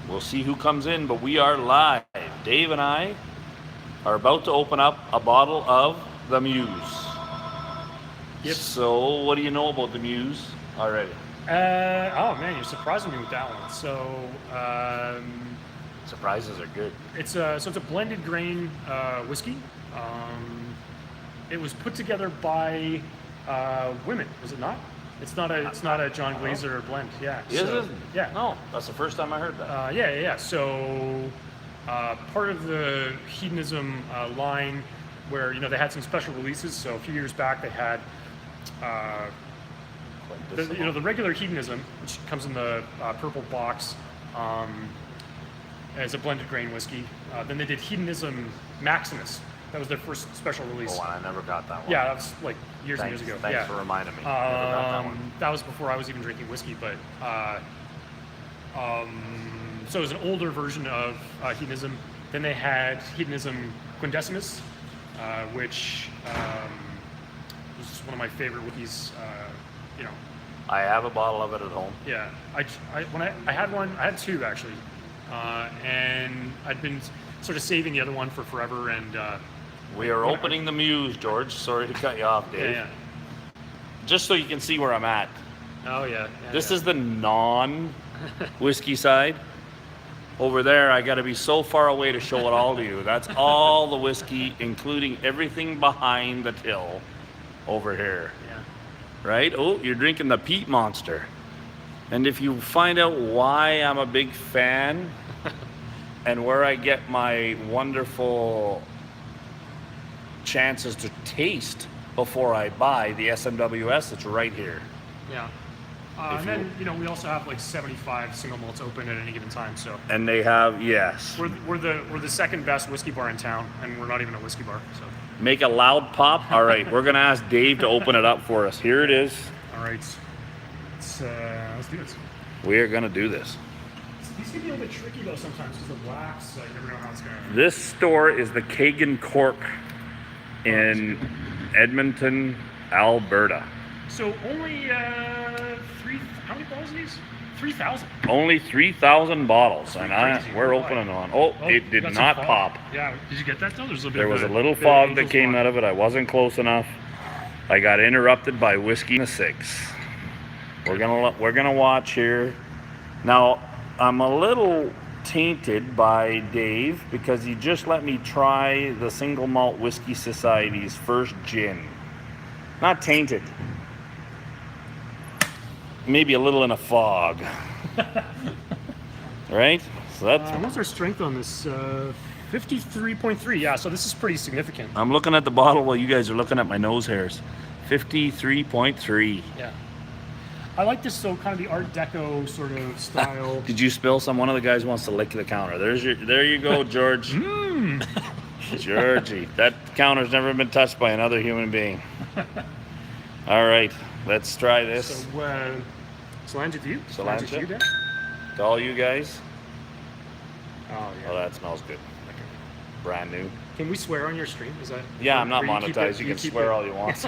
We'll see who comes in, but we are live. Dave and I are about to open up a bottle of the Muse. Yep. So, what do you know about the Muse already? Oh man, you're surprising me with that one. So Surprises are good. it's a blended grain whiskey. It was put together by women, was it not? It's not a John Glazer blend. Yeah. Is so, it? Yeah. No, that's the first time I heard that. Yeah. So part of the hedonism line, where they had some special releases. So a few years back they had. The regular hedonism, which comes in the purple box, as a blended grain whiskey. Then they did hedonism Maximus. That was their first special release. Oh, I never got that one. Yeah, that was like years and years ago. Thanks Yeah. for reminding me. Never got that one. That was before I was even drinking whiskey, but so it was an older version of hedonism. Then they had hedonism Quindecimus, which was one of my favorite whiskeys. I have a bottle of it at home. Yeah, I had one. I had two actually, and I'd been sort of saving the other one for forever. And We are opening the Muse, George. Sorry to cut you off, Dave. yeah. Just so you can see where I'm at. Oh yeah. This is the non-whiskey side. Over there, I got to be so far away to show it all to you. That's all the whiskey, including everything behind the till over here. Yeah. Right? Oh, you're drinking the Peat Monster. And if you find out why I'm a big fan and where I get my wonderful chances to taste before I buy the SMWS, it's right here. Yeah. And then we also have like 75 single malts open at any given time. So And they have, yes. we're the second best whiskey bar in town, and we're not even a whiskey bar. So Make a loud pop. All right, we're gonna ask Dave to open it up for us. Here it is. all right, let's do it. We are gonna do this. These can be a little bit tricky though sometimes because the wax. You never know how it's gonna. This store is the Kagan Cork in Edmonton, Alberta. So only how many bottles are these? 3,000. Only 3,000 bottles, and crazy. we're Why? opening on. Oh, it did got some not fog. pop. Yeah, did you get that though? There was a little fog that came out of it. I wasn't close enough. I got interrupted by whiskey in the 6. We're gonna watch here. Now, I'm a little tainted by Dave because he just let me try the Single Malt Whiskey Society's first gin. Not tainted. Maybe a little in a fog. Right? So that's. What's our strength on this? 53.3. Yeah, so this is pretty significant. I'm looking at the bottle while you guys are looking at my nose hairs. 53.3. Yeah. I like this, so kind of the Art Deco sort of style. Did you spill some? One of the guys wants to lick the counter. There you go, George. Georgie, that counter's never been touched by another human being. All right, let's try this. So, Solange to you? Solange. To you, Dan? To all you guys. Oh, yeah. Oh, that smells good. Brand new. Can we swear on your stream? Is that? Yeah, I'm not or monetized. You can keep swear it- all you want.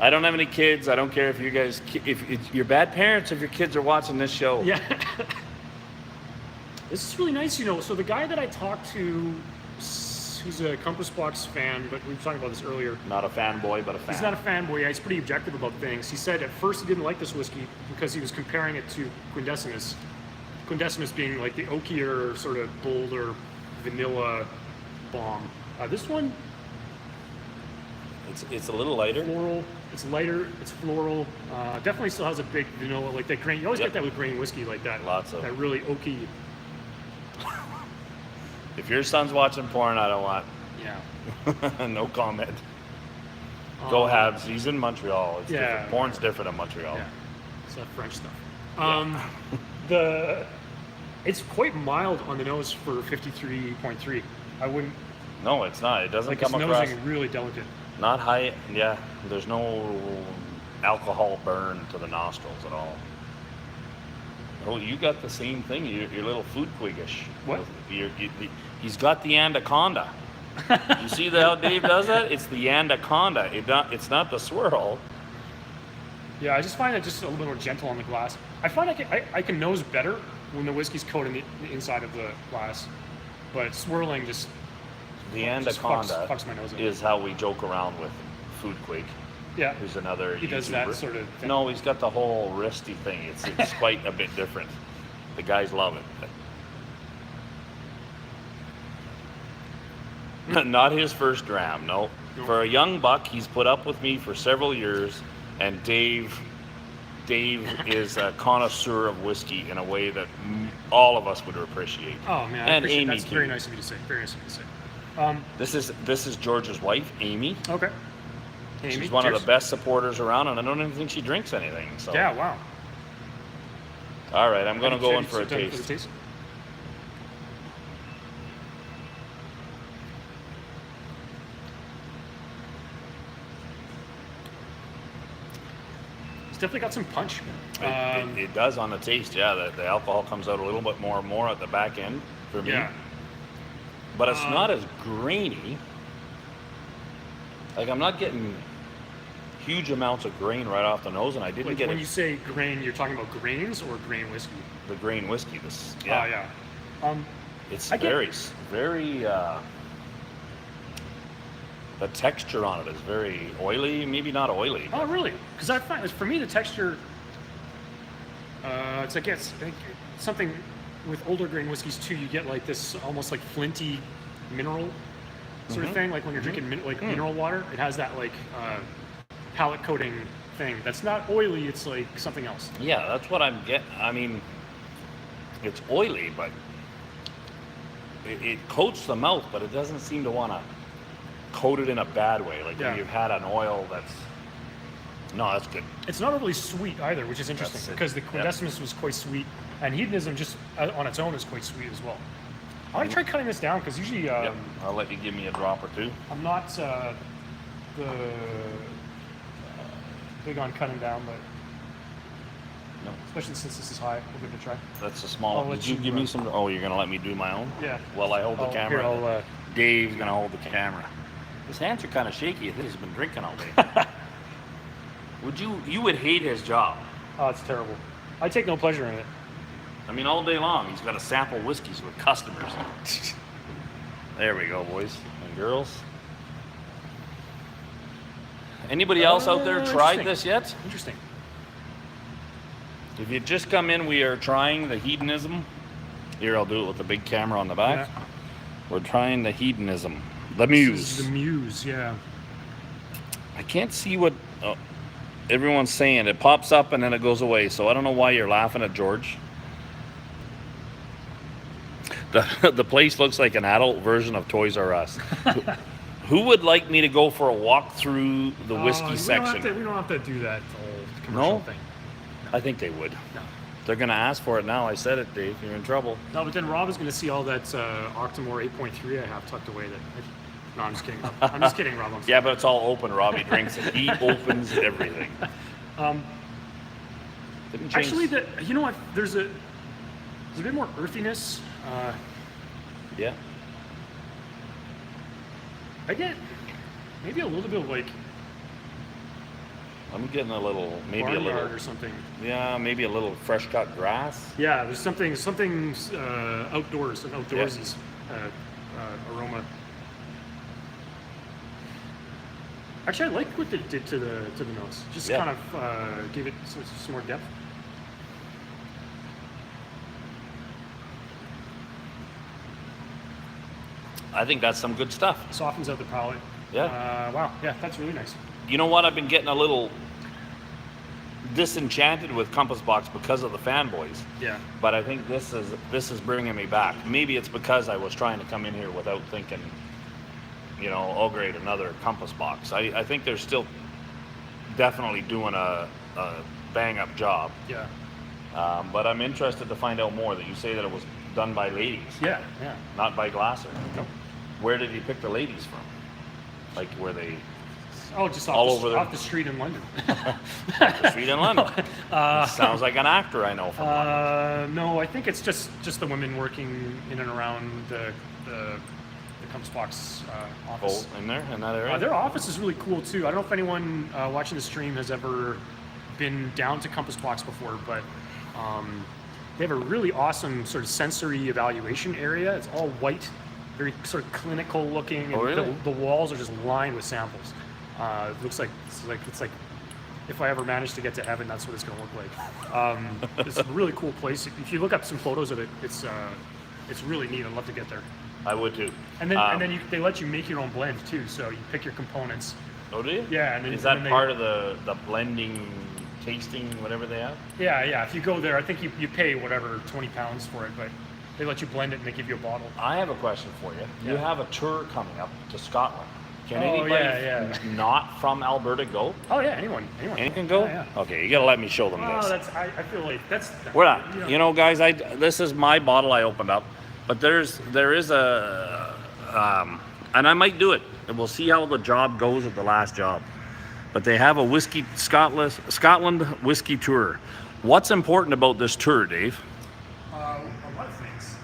I don't have any kids. I don't care if you guys, if you're bad parents, if your kids are watching this show. Yeah. This is really nice, So the guy that I talked to, he's a Compass Box fan, but we were talking about this earlier. Not a fanboy, but a fan. He's not a fanboy. He's pretty objective about things. He said at first he didn't like this whiskey because he was comparing it to Quindecimus. Quindecimus being like the oakier, sort of bolder, vanilla bomb. This one, It's a little lighter. floral. It's lighter. It's floral. Definitely still has a big vanilla, like that grain. You always Yep. get that with grain whiskey, like that. Lots of. That really oaky. If your son's watching porn, I don't want. Yeah. No comment. Go Habs. He's in Montreal. It's Yeah. different. Porn's different in Montreal. Yeah. It's that French stuff. It's quite mild on the nose for 53.3. I wouldn't No, it's not. It doesn't like come his across. nosing really delicate. Not high. Yeah. There's no alcohol burn to the nostrils at all. Oh, you got the same thing. You're a little food quiggish. What? He's got the anaconda. You see how Dave does that? It's the anaconda. It's not the swirl. Yeah, I just find it just a little bit more gentle on the glass. I find I can nose better when the whiskey's coated in the inside of the glass, but swirling just The just anaconda fucks my nose up. is how we joke around with Food Quake, Yeah, who's another he YouTuber. does that sort of thing. No, he's got the whole wristy thing. It's quite a bit different. The guys love it. Not his first dram, no. For a young buck, he's put up with me for several years, and Dave is a connoisseur of whiskey in a way that all of us would appreciate. Oh man, I And appreciate Amy that's too. very nice of you to say. Very nice of you to say. This is George's wife, Amy. Okay. Amy, She's one of cheers. the best supporters around, and I don't even think she drinks anything. So Yeah, wow. all right, I'm gonna Have go you in for a done it taste. It's definitely got some punch. It does on the taste, yeah. The alcohol comes out a little bit more at the back end for me. Yeah. But it's not as grainy. Like, I'm not getting huge amounts of grain right off the nose, and I didn't Like, get when you say grain, you're talking about grains or grain whiskey? the grain whiskey. This, Oh, yeah. yeah. It's I get- very. The texture on it is very oily. Maybe not oily. Oh, really? Because I find, for me, the texture, it's like something with older grain whiskeys too. You get like this almost like flinty mineral sort of thing. Like when you're drinking mineral water, it has that like palate coating thing. That's not oily. It's like something else. Yeah, that's what I'm getting. I mean, it's oily, but it coats the mouth, but it doesn't seem to want to coat it in a bad way. Like Yeah. when you've had an oil that's... No, that's good. It's not overly sweet either, which is interesting That's it. because the Quindecimus was quite sweet, and Hedonism just on its own is quite sweet as well. I want to try cutting this down because usually Yep. I'll let you give me a drop or two. I'm not big on cutting down, but No, especially since this is high, we'll give it a try. that's a small I'll one. let Did you you, give me some? Oh, you're going to let me do my own? Yeah. Well, I hold the camera. Here, I'll, Dave's going to hold the camera. His hands are kind of shaky. I think he's been drinking all day. You would hate his job. oh, it's terrible. I take no pleasure in it. I mean, all day long, he's got to sample whiskeys with customers. There we go, boys and girls. Anybody else out there tried Interesting. this yet? Interesting. If you just come in, we are trying the Hedonism. Here, I'll do it with the big camera on the back. Yeah. We're trying the Hedonism. The This Muse. is the Muse, yeah. I can't see what everyone's saying. It pops up and then it goes away. So I don't know why you're laughing at George. The place looks like an adult version of Toys R Us. Who would like me to go for a walk through the whiskey section? We don't have to do that whole commercial No? thing. I think they would. No. They're going to ask for it now. I said it, Dave. You're in trouble. No, but then Rob is going to see all that Octomore 8.3 I have tucked away. No, I'm just kidding. I'm just kidding, Rob. I'm Yeah, but it's all open. Robbie drinks it. He opens everything. Didn't change. Actually, you know what? There's a bit more earthiness. Yeah. I get maybe a little bit of like I'm getting a little, maybe a barnyard little. or something. Yeah, maybe a little fresh cut grass. Yeah, there's something outdoors, an outdoorsy aroma. Actually, I like what it did to the nose. Just Yeah. kind of gave it some more depth. I think that's some good stuff. Softens out the palate. Yeah. Wow. Yeah, that's really nice. You know what? I've been getting a little disenchanted with Compass Box because of the fanboys. Yeah. But I think this is bringing me back. Maybe it's because I was trying to come in here without thinking, oh great, another Compass Box. I think they're still definitely doing a bang up job. Yeah. But I'm interested to find out more. That you say that it was done by ladies, Yeah. Yeah. not by Glasser. Nope. Where did he pick the ladies from? Like where they Oh, just All off over off the street in London. the street in London? Sounds like an actor I know from London. No, I think it's just the women working in and around the Compass Box office. Oh, in that area. Their office is really cool too. I don't know if anyone watching the stream has ever been down to Compass Box before, but They have a really awesome sort of sensory evaluation area. It's all white, very sort of clinical looking, and Oh, really? the walls are just lined with samples. It looks like it's like if I ever manage to get to heaven, that's what it's going to look like. It's a really cool place. If you look up some photos of it, it's really neat. I'd love to get there. I would too. And then they let you make your own blend too. So you pick your components. Oh, do you? Yeah. And then, is that part of the blending, tasting, whatever they have? Yeah. If you go there, I think you pay whatever £20 for it, but they let you blend it and they give you a bottle. I have a question for you. Yeah. You have a tour coming up to Scotland. Can Oh, anybody yeah. not from Alberta go? Oh yeah, anyone. Anyone can go? Yeah. Okay, you gotta let me show them Oh, this. I feel like that's. We're not. You know, guys, this is my bottle I opened up, but there is a, and I might do it, and we'll see how the job goes at the last job. But they have a Scotland whiskey tour. What's important about this tour, Dave? A lot of things.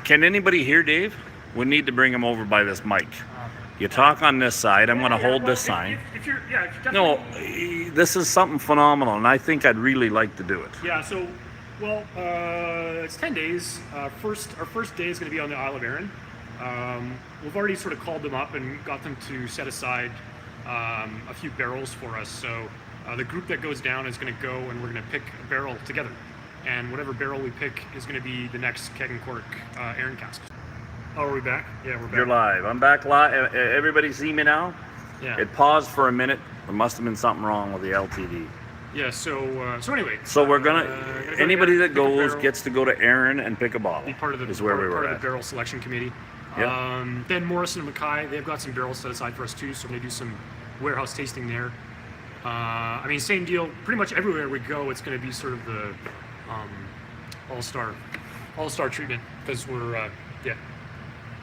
Can anybody hear Dave? We need to bring him over by this mic. You talk on this side. I'm going to hold this sign. If you're definitely. No, this is something phenomenal, and I think I'd really like to do it. Yeah. So, well, it's 10 days. Our first day is going to be on the Isle of Arran. We've already sort of called them up and got them to set aside a few barrels for us. So the group that goes down is going to go, and we're going to pick a barrel together. And whatever barrel we pick is going to be the next keg and cork Arran cask. Oh, are we back? Yeah, we're back. You're live. I'm back live. Everybody see me now? Yeah. It paused for a minute. There must have been something wrong with the LTD. Yeah. So anyway. So we're gonna. Anybody that pick a goes barrel, gets to go to Aaron and pick a bottle. be part of the is where we were part of at. the barrel selection committee. Yeah. Then Morrison and Mackay, they've got some barrels set aside for us too, so we're gonna do some warehouse tasting there. I mean, same deal. Pretty much everywhere we go, it's gonna be sort of the all-star treatment because we're yeah.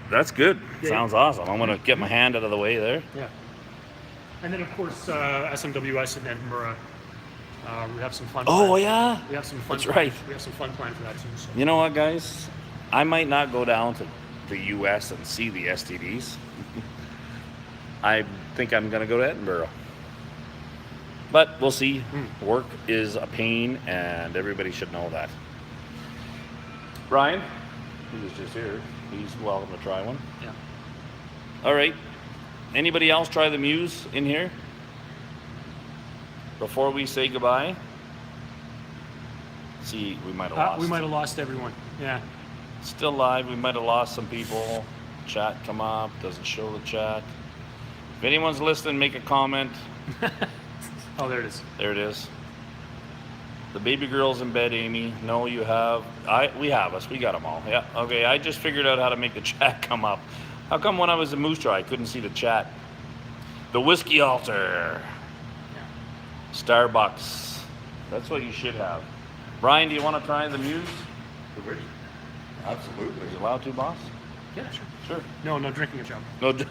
That's good. Yeah. Sounds awesome. I'm gonna get my hand out of the way there. Yeah. And then of course SMWS in Edinburgh. We have some fun. Oh planned. yeah. We have some fun. That's right. We have some fun planned for that too. So. You know what, guys? I might not go down to the U.S. and see the STDs. I think I'm gonna go to Edinburgh. But we'll see. Work is a pain, and everybody should know that. Brian, he was just here. He's welcome to try one. Yeah. All right. Anybody else try the Muse in here? Before we say goodbye? See, we might have lost. We might have lost everyone. Yeah. Still live. We might have lost some people. Chat come up. Doesn't show the chat. If anyone's listening, make a comment. Oh, there it is. There it is. The baby girl's in bed, Amy. No, you have. We have us. We got them all. Yeah. Okay. I just figured out how to make the chat come up. How come when I was in Moose Jaw, I couldn't see the chat? The whiskey altar. Yeah. Starbucks. That's what you should have. Brian, do you want to try the Muse? The which? Absolutely. Are you allowed to, boss? Yeah, sure. Sure. No drinking at job.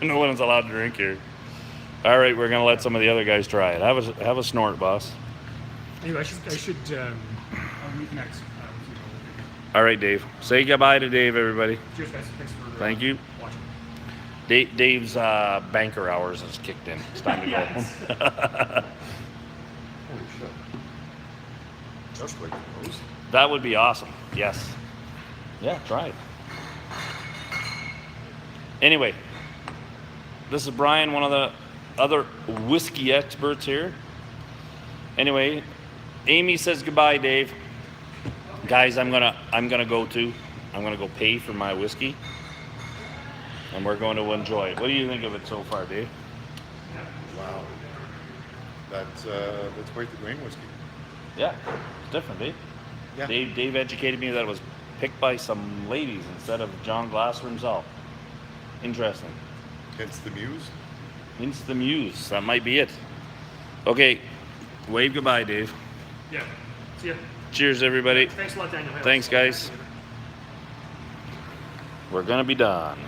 No one's allowed to drink here. All right, we're gonna let some of the other guys try it. Have a snort, boss. Anyway, I should I'll meet next. All right, Dave. Say goodbye to Dave, everybody. Cheers, guys. Thanks for Thank you. watching. Dave's banker hours has kicked in. It's time to go. Holy shit. Just like those. That would be awesome. Yes. Yeah, try it. Anyway, this is Brian, one of the other whiskey experts here. Anyway, Amy says goodbye, Dave. Guys, I'm gonna go too. I'm gonna go pay for my whiskey, and we're going to enjoy it. What do you think of it so far, Dave? Wow. That's quite the grain whiskey. Yeah, it's different, Dave. Yeah. Dave educated me that it was picked by some ladies instead of John Glasser himself. Interesting. Hence the Muse. It's the Muse. That might be it. Okay, wave goodbye, Dave. Yeah. See ya. Cheers, everybody. Thanks a lot, Daniel. Thanks, guys. We're gonna be done.